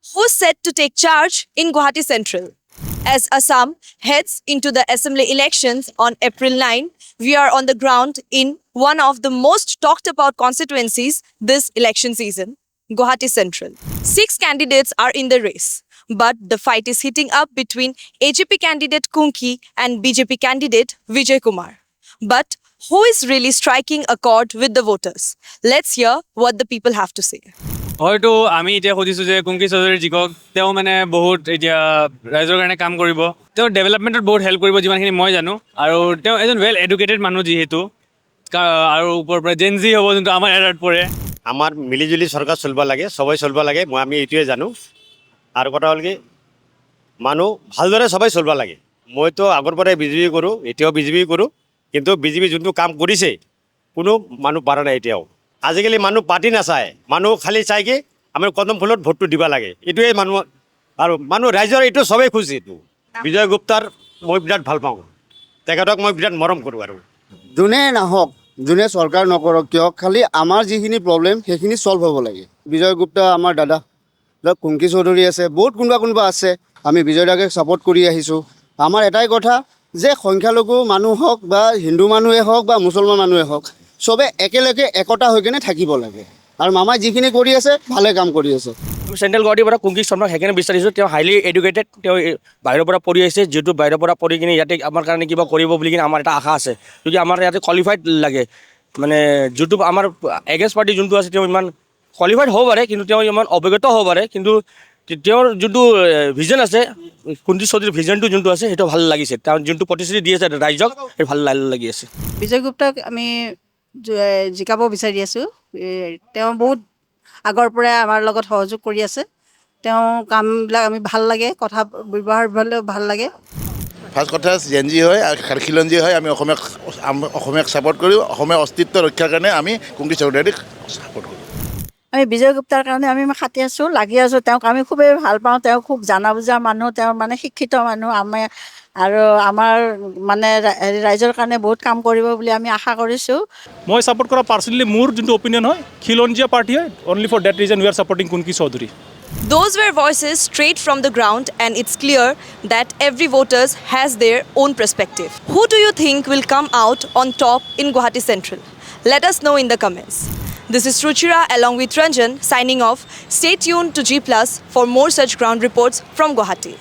Who's set to take charge in Guwahati Central? As Assam heads into the assembly elections on April 9, we are on the ground in one of the most talked about constituencies this election season, Guwahati Central. 6 candidates are in the race, but the fight is heating up between AJP candidate Kunki and BJP candidate Vijay Kumar. But who is really striking a chord with the voters? Let's hear what the people have to say. হয়তো আমি এতিয়া সুধিছোঁ যে কুংকি চৌধুৰী জিকক তেওঁ মানে বহুত এতিয়া ৰাইজৰ কাৰণে কাম কৰিব, তেওঁ ডেভেলপমেণ্টত বহুত হেল্প কৰিব যিমানখিনি মই জানো। আৰু তেওঁ এজন ৱেল এডুকেটেড মানুহ যিহেতু, আৰু ওপৰৰ পৰা জেন জি হ'ব যোনটো আমাৰ এৰাত পৰে। আমাৰ মিলিজুলি চৰকাৰ চলিব লাগে, সবেই চলিব লাগে, আমি এইটোৱে জানো। আৰু কথা হ'ল কি মানুহ ভালদৰে সবেই চলিব লাগে। মইতো আগৰ পৰাই বিজেপি কৰোঁ, এতিয়াও বিজেপি কৰোঁ, কিন্তু বিজেপি যোনটো কাম কৰিছে কোনো মানুহ পৰা নাই এতিয়াও। আজিকালি মানুহ পাৰ্টি নাচায়, মানুহ খালি চাই কি আমি কদম ফুলত ভোটটো দিব লাগে, এইটোৱে মানুহ। আৰু মানুহ ৰাইজৰ এইটো সবেই খুজি। এইটো বিজয় গুপ্তাৰ মই বিৰাট ভাল পাওঁ, তেখেতক মই বিৰাট মৰম কৰোঁ। আৰু যোনে নাহক, যোনে চৰকাৰ নকৰক কিয়, খালি আমাৰ যিখিনি প্ৰব্লেম সেইখিনি ছল্ভ হ'ব লাগে। বিজয় গুপ্তা আমাৰ দাদা, কুংকি চৌধুৰী আছে, বহুত কোনোবা আছে। আমি বিজয় দাকে ছাপোৰ্ট কৰি আহিছোঁ। আমাৰ এটাই কথা যে সংখ্যালঘু মানুহ হওক বা হিন্দু মানুহে হওক বা মুছলমান মানুহে হওক, চবে একেলগে একতা হৈ কিনে থাকিব লাগে। আৰু মামাই যিখিনি কৰি আছে ভালে কাম কৰি আছে। চেণ্ট্ৰেল গুৱাহাটীৰ পৰা কুংকি শৰ্মাক সেইকাৰণে বিচাৰিছোঁ, তেওঁ হাইলি এডুকেটেড, তেওঁ বাহিৰৰ পৰা পঢ়ি আহিছে, যিহেতু বাহিৰৰ পৰা পঢ়ি কিনে ইয়াতে আমাৰ কাৰণে কিবা কৰিব বুলি কিনে আমাৰ এটা আশা আছে। যদি আমাৰ ইয়াতে কোৱালিফাইড লাগে, মানে যোনটো আমাৰ এগেইনষ্ট পাৰ্টি যোনটো আছে তেওঁ ইমান কোৱালিফাইড হ'ব পাৰে, কিন্তু তেওঁ ইমান অভিজ্ঞতা হ'ব পাৰে, কিন্তু তেওঁৰ যোনটো ভিজন আছে, কুংকি চৌধুৰীৰ ভিজনটো যোনটো আছে সেইটো ভাল লাগিছে। তেওঁ যোনটো প্ৰতিশ্ৰুতি দি আছে ৰাইজক সেইটো ভাল লাগি আছে। বিজয় গুপ্তাক আমি জিকাব বিচাৰি আছোঁ। তেওঁ বহুত আগৰ পৰাই আমাৰ লগত সহযোগ কৰি আছে। তেওঁ কামবিলাক আমি ভাল লাগে, কথা ব্যৱহাৰ ভাল লাগে। ফাৰ্ষ্ট কথা জেনজি হয় আৰু খাৰখিলঞ্জী হয়। আমি অসমীয়াক ছাপোৰ্ট কৰোঁ, অসমীয়া অস্তিত্ব ৰক্ষাৰ কাৰণে আমি কুংকি চৌধুৰীক ছাপোৰ্ট কৰোঁ। আমি বিজয় গুপ্তাৰ কাৰণে আমি খাটি আছোঁ, লাগি আছোঁ। তেওঁক আমি খুবেই ভাল পাওঁ। তেওঁ খুব জানা বুজা মানুহ, তেওঁ মানে শিক্ষিত মানুহ। আৰু আমাৰ মানে ৰাইজৰ কাৰণে বহুত কাম কৰিব বুলি আমি আশা কৰিছোঁ। মই ছাপোৰ্ট কৰা পাৰ্চনেলি মোৰ যোনটো অপিনিয়ন হয়, খিলঞ্জীয়া পাৰ্টি হয়। Only for that reason we are supporting Kungki Chowdhury. Those were voices straight from the ground, and it's clear that every voter has their own perspective. Who do you think will come out on top in Guwahati Central? Let us know in the comments. This is Ruchira along with Ranjan signing off. Stay tuned to G+ for more such ground reports from Guwahati.